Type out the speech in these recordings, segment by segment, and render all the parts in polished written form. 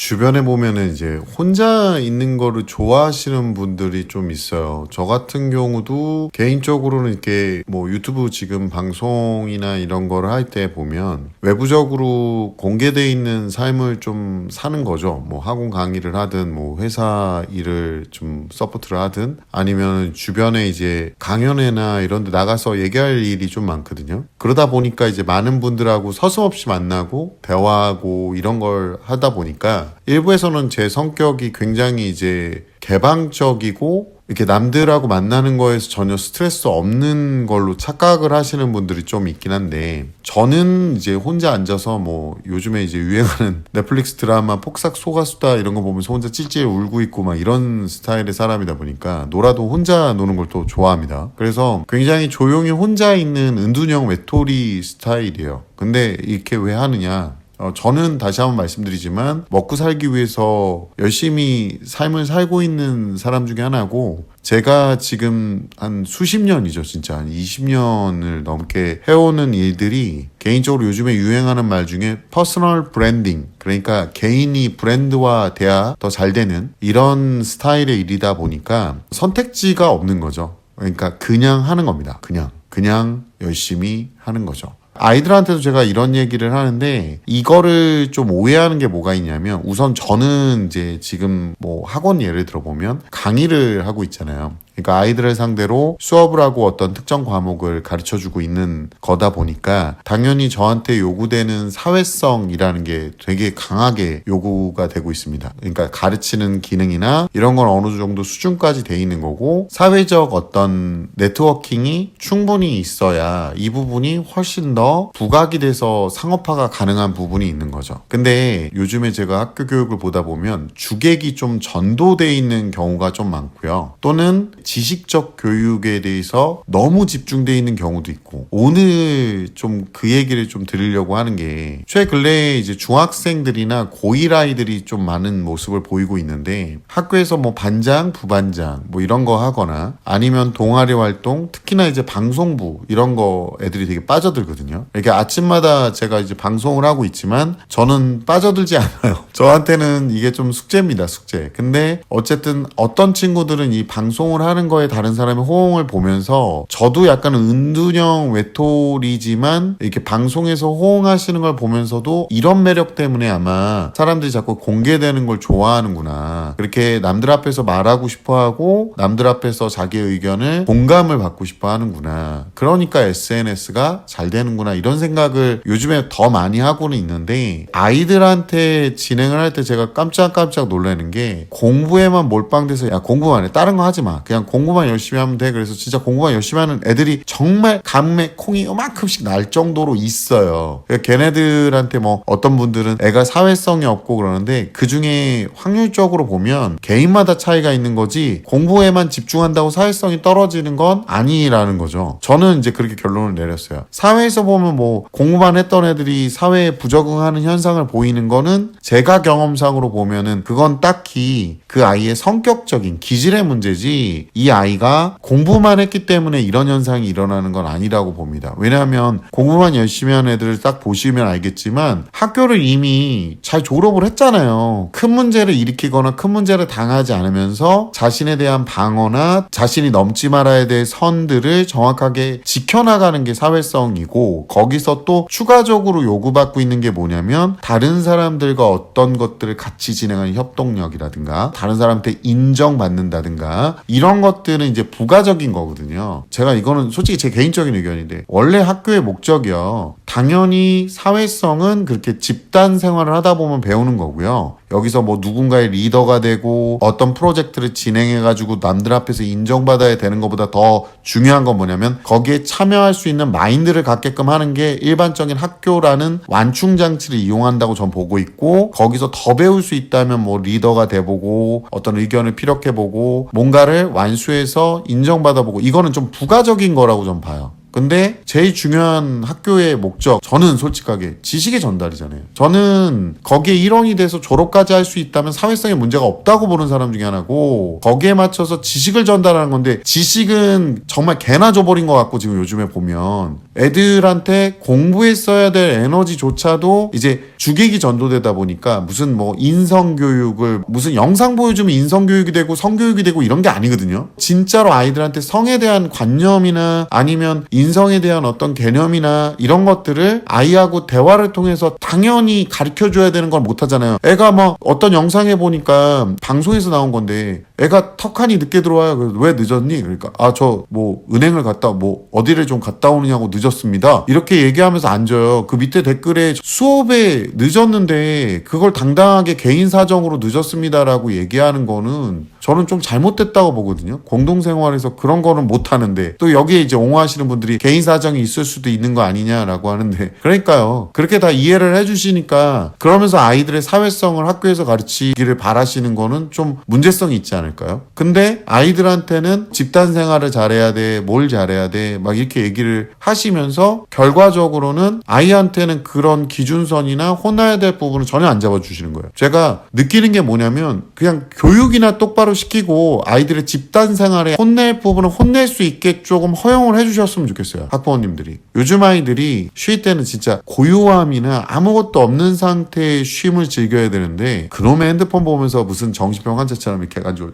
주변에 보면은 이제 혼자 있는 거를 좋아하시는 분들이 좀 있어요. 저 같은 경우도 개인적으로는 이렇게 뭐 유튜브 지금 방송이나 이런 거를 할 때 보면 외부적으로 공개돼 있는 삶을 좀 사는 거죠. 뭐 학원 강의를 하든 뭐 회사 일을 좀 서포트를 하든 아니면 주변에 이제 강연회나 이런 데 나가서 얘기할 일이 좀 많거든요. 그러다 보니까 이제 많은 분들하고 서슴없이 만나고 대화하고 이런 걸 하다 보니까 일부에서는 제 성격이 굉장히 이제 개방적이고 이렇게 남들하고 만나는 거에서 전혀 스트레스 없는 걸로 착각을 하시는 분들이 좀 있긴 한데, 저는 이제 혼자 앉아서 뭐 요즘에 이제 유행하는 넷플릭스 드라마 폭삭 속가수다 이런 거 보면서 혼자 찔찔 울고 있고 막 이런 스타일의 사람이다 보니까 놀아도 혼자 노는 걸 또 좋아합니다. 그래서 굉장히 조용히 혼자 있는 은둔형 외톨이 스타일이에요. 근데 이렇게 왜 하느냐? 저는 다시 한번 말씀드리지만 먹고 살기 위해서 열심히 삶을 살고 있는 사람 중에 하나고, 제가 지금 한 수십 년이죠. 진짜 한 20년을 넘게 해오는 일들이 개인적으로 요즘에 유행하는 말 중에 퍼스널 브랜딩, 그러니까 개인이 브랜드화 돼야 더 잘 되는 이런 스타일의 일이다 보니까 선택지가 없는 거죠. 그러니까 그냥 하는 겁니다. 그냥 열심히 하는 거죠. 아이들한테도 제가 이런 얘기를 하는데, 이거를 좀 오해하는 게 뭐가 있냐면, 우선 저는 이제 지금 뭐 학원 예를 들어보면 강의를 하고 있잖아요. 그러니까 아이들을 상대로 수업을 하고 어떤 특정 과목을 가르쳐주고 있는 거다 보니까 당연히 저한테 요구되는 사회성이라는 게 되게 강하게 요구가 되고 있습니다. 그러니까 가르치는 기능이나 이런 건 어느 정도 수준까지 돼 있는 거고, 사회적 어떤 네트워킹이 충분히 있어야 이 부분이 훨씬 더 부각이 돼서 상업화가 가능한 부분이 있는 거죠. 근데 요즘에 제가 학교 교육을 보다 보면 주객이 좀 전도돼 있는 경우가 좀 많고요. 또는 지식적 교육에 대해서 너무 집중되어 있는 경우도 있고, 오늘 좀 그 얘기를 좀 드리려고 하는 게, 최근래에 이제 중학생들이나 고1 아이들이 좀 많은 모습을 보이고 있는데, 학교에서 뭐 반장, 부반장 뭐 이런 거 하거나 아니면 동아리 활동, 특히나 이제 방송부 이런 거 애들이 되게 빠져들거든요. 이렇게 아침마다 제가 이제 방송을 하고 있지만 저는 빠져들지 않아요. 저한테는 이게 좀 숙제입니다, 숙제. 근데 어쨌든 어떤 친구들은 이 방송을 하는 거에 다른 사람의 호응을 보면서, 저도 약간 은둔형 외톨이지만 이렇게 방송에서 호응하시는 걸 보면서도 이런 매력 때문에 아마 사람들이 자꾸 공개되는 걸 좋아하는구나, 그렇게 남들 앞에서 말하고 싶어하고 남들 앞에서 자기의 의견을 공감을 받고 싶어 하는구나, 그러니까 SNS가 잘 되는구나, 이런 생각을 요즘에 더 많이 하고는 있는데, 아이들한테 진행을 할 때 제가 깜짝깜짝 놀라는 게, 공부에만 몰빵돼서 야 공부만 해, 다른 거 하지 마, 그냥 공부만 열심히 하면 돼. 그래서 진짜 공부만 열심히 하는 애들이 정말 감에 콩이 요만큼씩 날 정도로 있어요. 그러니까 걔네들한테 뭐 어떤 분들은 애가 사회성이 없고 그러는데, 그 중에 확률적으로 보면 개인마다 차이가 있는 거지 공부에만 집중한다고 사회성이 떨어지는 건 아니라는 거죠. 저는 이제 그렇게 결론을 내렸어요. 사회에서 보면 뭐 공부만 했던 애들이 사회에 부적응하는 현상을 보이는 거는 제가 경험상으로 보면은 그건 딱히 그 아이의 성격적인 기질의 문제지, 이 아이가 공부만 했기 때문에 이런 현상이 일어나는 건 아니라고 봅니다. 왜냐하면 공부만 열심히 하는 애들을 딱 보시면 알겠지만 학교를 이미 잘 졸업을 했잖아요. 큰 문제를 일으키거나 큰 문제를 당하지 않으면서 자신에 대한 방어나 자신이 넘지 말아야 될 선들을 정확하게 지켜나가는 게 사회성이고, 거기서 또 추가적으로 요구받고 있는 게 뭐냐면 다른 사람들과 어떤 것들을 같이 진행하는 협동력이라든가 다른 사람한테 인정받는다든가 이런 것들은 이제 부가적인 거거든요. 제가 이거는 솔직히 제 개인적인 의견인데, 원래 학교의 목적이요, 당연히 사회성은 그렇게 집단 생활을 하다 보면 배우는 거고요. 여기서 뭐 누군가의 리더가 되고 어떤 프로젝트를 진행해가지고 남들 앞에서 인정받아야 되는 것보다 더 중요한 건 뭐냐면, 거기에 참여할 수 있는 마인드를 갖게끔 하는 게 일반적인 학교라는 완충장치를 이용한다고 전 보고 있고, 거기서 더 배울 수 있다면 뭐 리더가 돼보고 어떤 의견을 피력해보고 뭔가를 완수해서 인정받아보고, 이거는 좀 부가적인 거라고 전 봐요. 근데 제일 중요한 학교의 목적, 저는 솔직하게 지식의 전달이잖아요. 저는 거기에 일원이 돼서 졸업까지 할 수 있다면 사회성에 문제가 없다고 보는 사람 중에 하나고, 거기에 맞춰서 지식을 전달하는 건데, 지식은 정말 개나 줘버린 것 같고 지금 요즘에 보면 애들한테 공부에 써야 될 에너지조차도 이제 주객이 전도되다 보니까 무슨 뭐 인성교육을 무슨 영상 보여주면 인성교육이 되고 성교육이 되고 이런 게 아니거든요. 진짜로 아이들한테 성에 대한 관념이나 아니면 인성에 대한 어떤 개념이나 이런 것들을 아이하고 대화를 통해서 당연히 가르쳐줘야 되는 걸 못하잖아요. 애가 뭐 어떤 영상에 보니까 방송에서 나온 건데 애가 턱하니 늦게 들어와요. 그래서 왜 늦었니? 그러니까 저 뭐 은행을 갔다 뭐 어디를 좀 갔다 오느냐고 늦었습니다. 이렇게 얘기하면서 앉아요. 그 밑에 댓글에 수업에 늦었는데 그걸 당당하게 개인 사정으로 늦었습니다라고 얘기하는 거는 저는 좀 잘못됐다고 보거든요. 공동생활에서 그런 거는 못하는데 또 여기에 이제 옹호하시는 분들이 개인 사정이 있을 수도 있는 거 아니냐라고 하는데 그러니까요. 그렇게 다 이해를 해주시니까 그러면서 아이들의 사회성을 학교에서 가르치기를 바라시는 거는 좀 문제성이 있지 않을까요? 근데 아이들한테는 집단 생활을 잘해야 돼, 뭘 잘해야 돼 막 이렇게 얘기를 하시면서 결과적으로는 아이한테는 그런 기준선이나 혼나야 될 부분을 전혀 안 잡아주시는 거예요. 제가 느끼는 게 뭐냐면 그냥 교육이나 똑바로 시키고 아이들의 집단 생활에 혼낼 부분은 혼낼 수 있게 조금 허용을 해주셨으면 좋겠어요. 학부모님들이. 요즘 아이들이 쉴 때는 진짜 고요함이나 아무것도 없는 상태의 쉼을 즐겨야 되는데 그놈의 핸드폰 보면서 무슨 정신병 환자처럼 이렇게 해가지고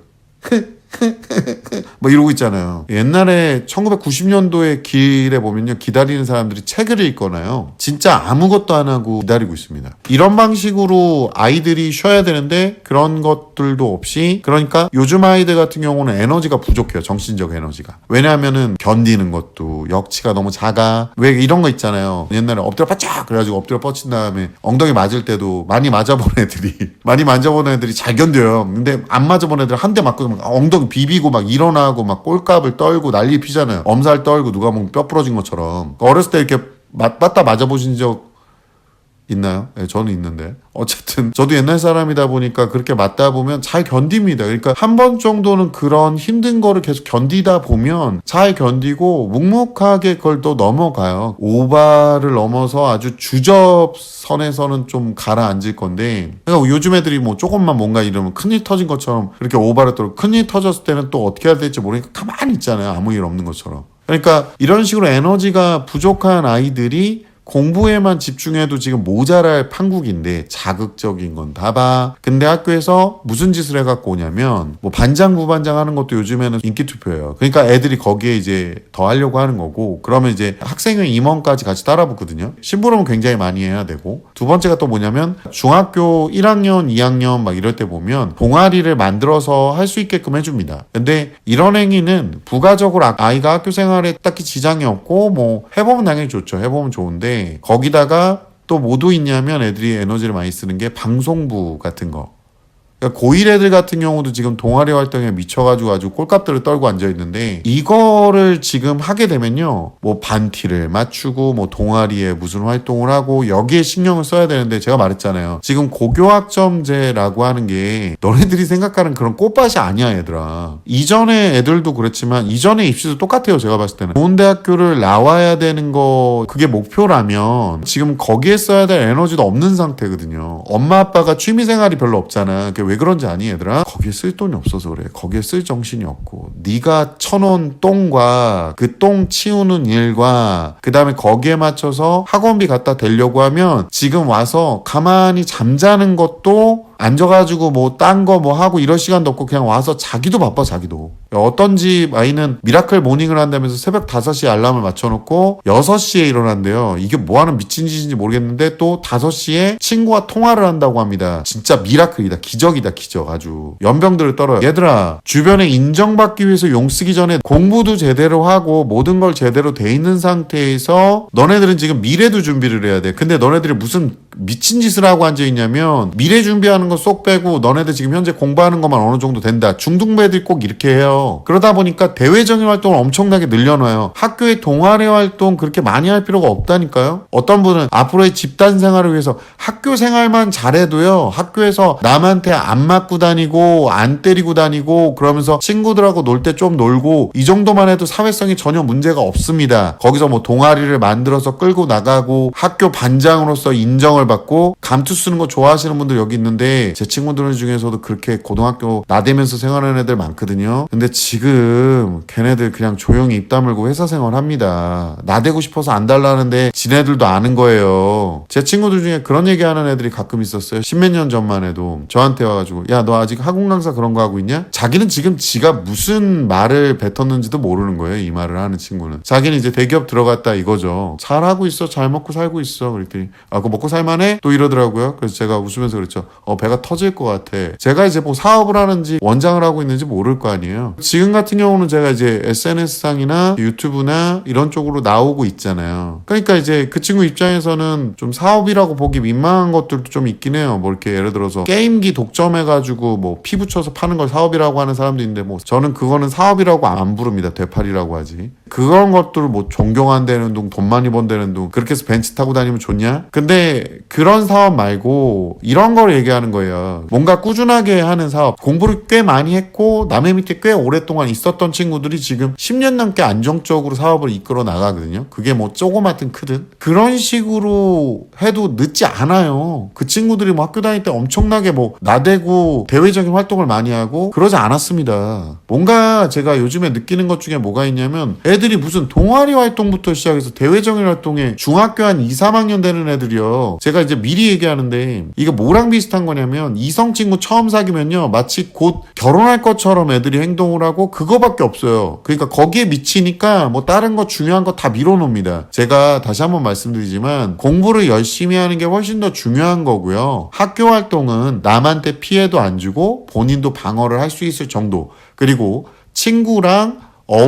뭐 이러고 있잖아요. 옛날에 1990년도에 길에 보면요, 기다리는 사람들이 책을 읽거나요, 진짜 아무것도 안 하고 기다리고 있습니다. 이런 방식으로 아이들이 쉬어야 되는데 그런 것들도 없이, 그러니까 요즘 아이들 같은 경우는 에너지가 부족해요. 정신적 에너지가. 왜냐하면은 견디는 것도 역치가 너무 작아. 왜 이런 거 있잖아요. 옛날에 엎드려 빠짝 그래가지고 엎드려 뻗친 다음에 엉덩이 맞을 때도 많이 맞아본 애들이 많이 만져본 애들이 잘 견뎌요. 근데 안 맞아본 애들 한 대 맞고 엉덩이 비비고 막 일어나고 막 꼴값을 떨고 난리 피잖아요. 엄살 떨고 누가 보면 뼈 부러진 것처럼. 어렸을 때 이렇게 맞다 맞아보신 적 있나요? 네, 저는 있는데. 어쨌든 저도 옛날 사람이다 보니까 그렇게 맞다 보면 잘 견딥니다. 그러니까 한 번 정도는 그런 힘든 거를 계속 견디다 보면 잘 견디고 묵묵하게 그걸 또 넘어가요. 오바를 넘어서 아주 주접선에서는 좀 가라앉을 건데, 그러니까 요즘 애들이 뭐 조금만 뭔가 이러면 큰일 터진 것처럼 그렇게 오바를 떨고, 큰일 터졌을 때는 또 어떻게 해야 될지 모르니까 가만히 있잖아요. 아무 일 없는 것처럼. 그러니까 이런 식으로 에너지가 부족한 아이들이 공부에만 집중해도 지금 모자랄 판국인데 자극적인 건 다 봐. 근데 학교에서 무슨 짓을 해갖고 오냐면 뭐 반장 부반장 하는 것도 요즘에는 인기 투표예요. 그러니까 애들이 거기에 이제 더 하려고 하는 거고, 그러면 이제 학생회 임원까지 같이 따라 붙거든요. 심부름은 굉장히 많이 해야 되고, 두 번째가 또 뭐냐면 중학교 1학년 2학년 막 이럴 때 보면 동아리를 만들어서 할 수 있게끔 해줍니다. 근데 이런 행위는 부가적으로 아이가 학교 생활에 딱히 지장이 없고 뭐 해보면 당연히 좋죠. 해보면 좋은데, 거기다가 또 뭐도 있냐면 애들이 에너지를 많이 쓰는 게 방송부 같은 거. 그러니까 고1 애들 같은 경우도 지금 동아리 활동에 미쳐가지고 아주 꼴값들을 떨고 앉아있는데, 이거를 지금 하게 되면요, 뭐 반티를 맞추고 뭐 동아리에 무슨 활동을 하고 여기에 신경을 써야 되는데, 제가 말했잖아요. 지금 고교학점제라고 하는 게 너네들이 생각하는 그런 꽃밭이 아니야 얘들아. 이전에 애들도 그랬지만 이전에 입시도 똑같아요. 제가 봤을 때는 좋은 대학교를 나와야 되는 거, 그게 목표라면 지금 거기에 써야 될 에너지도 없는 상태거든요. 엄마 아빠가 취미생활이 별로 없잖아. 왜 그런지 아니 얘들아? 거기에 쓸 돈이 없어서 그래. 거기에 쓸 정신이 없고, 네가 쳐놓은 똥과 그 똥 치우는 일과 그 다음에 거기에 맞춰서 학원비 갖다 대려고 하면 지금 와서 가만히 잠자는 것도 앉아가지고 뭐 딴 거 뭐 하고 이럴 시간도 없고 그냥 와서 자기도 바빠. 자기도. 어떤 집 아이는 미라클 모닝을 한다면서 새벽 5시에 알람을 맞춰놓고 6시에 일어난대요. 이게 뭐하는 미친 짓인지 모르겠는데 또 5시에 친구와 통화를 한다고 합니다. 진짜 미라클이다. 기적이다. 기적. 아주 연병들을 떨어요. 얘들아, 주변에 인정받기 위해서 용 쓰기 전에 공부도 제대로 하고 모든 걸 제대로 돼 있는 상태에서 너네들은 지금 미래도 준비를 해야 돼. 근데 너네들이 무슨 미친 짓을 하고 앉아있냐면, 미래 준비하는 거 쏙 빼고 너네들 지금 현재 공부하는 것만 어느 정도 된다. 중등부애들이 꼭 이렇게 해요. 그러다 보니까 대외적인 활동을 엄청나게 늘려놔요. 학교의 동아리 활동 그렇게 많이 할 필요가 없다니까요. 어떤 분은 앞으로의 집단 생활을 위해서 학교 생활만 잘해도요, 학교에서 남한테 안 맞고 다니고 안 때리고 다니고 그러면서 친구들하고 놀 때 좀 놀고 이 정도만 해도 사회성이 전혀 문제가 없습니다. 거기서 뭐 동아리를 만들어서 끌고 나가고 학교 반장으로서 인정을 인정을 받고 감투 쓰는 거 좋아하시는 분들 여기 있는데 제 친구들 중에서도 그렇게 고등학교 나대면서 생활하는 애들 많거든요. 근데 지금 걔네들 그냥 조용히 입 다물고 회사 생활합니다. 나대고 싶어서 안 달라는데 지네들도 아는 거예요. 제 친구들 중에 그런 얘기하는 애들이 가끔 있었어요. 십몇 년 전만 해도 저한테 와가지고 야 너 아직 학원 강사 그런 거 하고 있냐? 자기는 지금 지가 무슨 말을 뱉었는지도 모르는 거예요. 이 말을 하는 친구는. 자기는 이제 대기업 들어갔다 이거죠. 잘하고 있어. 잘 먹고 살고 있어. 그랬더니 그거 먹고 살만해? 또 이러더라고요. 그래서 제가 웃으면서 그랬죠. 배가 터질 것 같아. 제가 이제 뭐 사업을 하는지 원장을 하고 있는지 모를 거 아니에요. 지금 같은 경우는 제가 이제 SNS상이나 유튜브나 이런 쪽으로 나오고 있잖아요. 그러니까 이제 그 친구 입장에서는 좀 사업이라고 보기 민망한 것들도 좀 있긴 해요. 뭐 이렇게 예를 들어서 게임기 독점해가지고 뭐 피 붙여서 파는 걸 사업이라고 하는 사람도 있는데 뭐 저는 그거는 사업이라고 안 부릅니다. 되팔이라고 하지. 그런 것들을 뭐 존경한다는 둥, 돈 많이 번다는 둥, 그렇게 해서 벤츠 타고 다니면 좋냐? 근데 그런 사업 말고 이런 걸 얘기하는 거예요. 뭔가 꾸준하게 하는 사업, 공부를 꽤 많이 했고 남의 밑에 꽤 오랫동안 있었던 친구들이 지금 10년 넘게 안정적으로 사업을 이끌어 나가거든요. 그게 뭐 조그맣든 크든 그런 식으로 해도 늦지 않아요. 그 친구들이 뭐 학교 다닐 때 엄청나게 뭐 나대고 대외적인 활동을 많이 하고 그러지 않았습니다. 뭔가 제가 요즘에 느끼는 것 중에 뭐가 있냐면 애들이 무슨 동아리 활동부터 시작해서 대외적인 활동에 중학교 한 2, 3학년 되는 애들이요. 제가 이제 미리 얘기하는데 이거 뭐랑 비슷한 거냐면 이성 친구 처음 사귀면요. 마치 곧 결혼할 것처럼 애들이 행동을 하고 그거밖에 없어요. 그러니까 거기에 미치니까 뭐 다른 거 중요한 거 다 밀어놓습니다. 제가 다시 한번 말씀드리지만 공부를 열심히 하는 게 훨씬 더 중요한 거고요. 학교 활동은 남한테 피해도 안 주고 본인도 방어를 할 수 있을 정도. 그리고 친구랑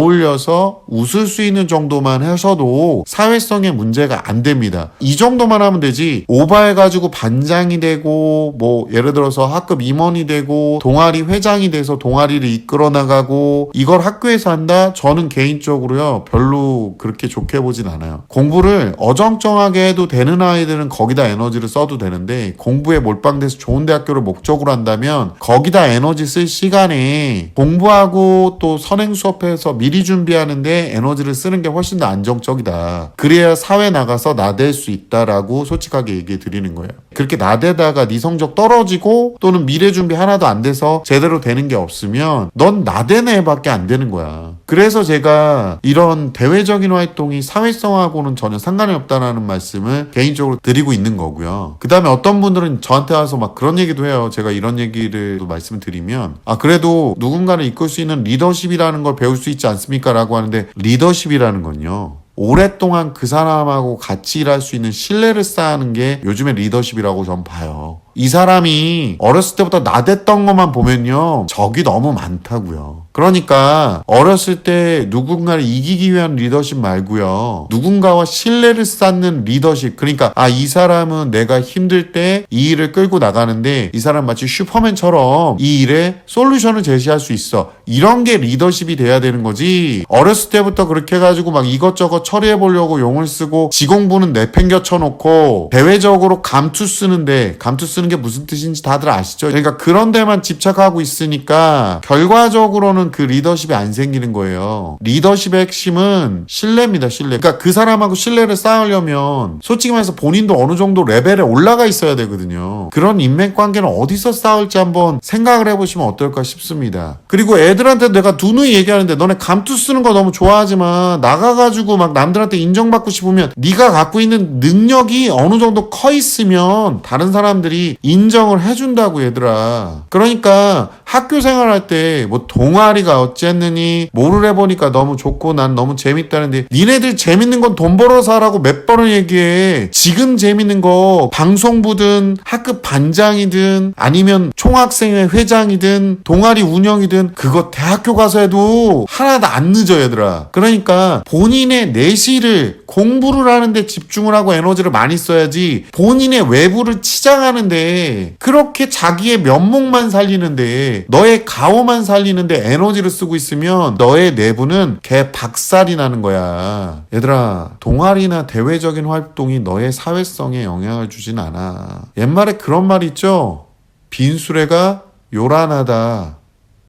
어울려서 웃을 수 있는 정도만 하셔도 사회성에 문제가 안 됩니다. 이 정도만 하면 되지 오버해가지고 반장이 되고 뭐 예를 들어서 학급 임원이 되고 동아리 회장이 돼서 동아리를 이끌어 나가고 이걸 학교에서 한다? 저는 개인적으로요 별로 그렇게 좋게 보진 않아요. 공부를 어정쩡하게 해도 되는 아이들은 거기다 에너지를 써도 되는데 공부에 몰빵돼서 좋은 대학교를 목적으로 한다면 거기다 에너지 쓸 시간에 공부하고 또 선행 수업해서 미리 준비하는데 에너지를 쓰는 게 훨씬 더 안정적이다. 그래야 사회 나가서 나댈 수 있다라고 솔직하게 얘기해 드리는 거예요. 그렇게 나대다가 네 성적 떨어지고 또는 미래 준비 하나도 안 돼서 제대로 되는 게 없으면 넌 나대는 애밖에 안 되는 거야. 그래서 제가 이런 대외적인 활동이 사회성하고는 전혀 상관이 없다는 말씀을 개인적으로 드리고 있는 거고요. 그 다음에 어떤 분들은 저한테 와서 막 그런 얘기도 해요. 제가 이런 얘기를 말씀을 드리면 그래도 누군가를 이끌 수 있는 리더십이라는 걸 배울 수 있지 않습니까? 라고 하는데 리더십이라는 건요. 오랫동안 그 사람하고 같이 일할 수 있는 신뢰를 쌓는 게 요즘의 리더십이라고 전 봐요. 이 사람이 어렸을 때부터 나댔던 것만 보면요. 적이 너무 많다고요. 그러니까 어렸을 때 누군가를 이기기 위한 리더십 말고요. 누군가와 신뢰를 쌓는 리더십. 그러니까 이 사람은 내가 힘들 때 이 일을 끌고 나가는데 이 사람 마치 슈퍼맨처럼 이 일에 솔루션을 제시할 수 있어. 이런 게 리더십이 돼야 되는 거지. 어렸을 때부터 그렇게 해가지고 막 이것저것 처리해보려고 용을 쓰고 지공부는 내팽겨 쳐놓고 대외적으로 감투 쓰는 게 무슨 뜻인지 다들 아시죠? 그러니까 그런 데만 집착하고 있으니까 결과적으로는 그 리더십이 안 생기는 거예요. 리더십의 핵심은 신뢰입니다. 신뢰. 그러니까 그 사람하고 신뢰를 쌓으려면 솔직히 말해서 본인도 어느 정도 레벨에 올라가 있어야 되거든요. 그런 인맥관계는 어디서 쌓을지 한번 생각을 해보시면 어떨까 싶습니다. 그리고 애들한테 내가 누누이 얘기하는데 너네 감투 쓰는 거 너무 좋아하지만 나가가지고 막 남들한테 인정받고 싶으면 네가 갖고 있는 능력이 어느 정도 커 있으면 다른 사람들이 인정을 해준다고 얘들아. 그러니까 학교 생활할 때 뭐 동아리가 어쨌느니 뭐를 해보니까 너무 좋고 난 너무 재밌다는데 니네들 재밌는 건 돈 벌어서 하라고 몇 번을 얘기해. 지금 재밌는 거 방송부든 학급 반장이든 아니면 총학생회 회장이든 동아리 운영이든 그거 대학교 가서 해도 하나도 안 늦어 얘들아. 그러니까 본인의 내실을 공부를 하는데 집중을 하고 에너지를 많이 써야지 본인의 외부를 치장하는데 그렇게 자기의 면목만 살리는데 너의 가오만 살리는데 에너지를 쓰고 있으면 너의 내부는 개 박살이 나는 거야. 얘들아 동아리나 대외적인 활동이 너의 사회성에 영향을 주진 않아. 옛말에 그런 말 있죠? 빈수레가 요란하다.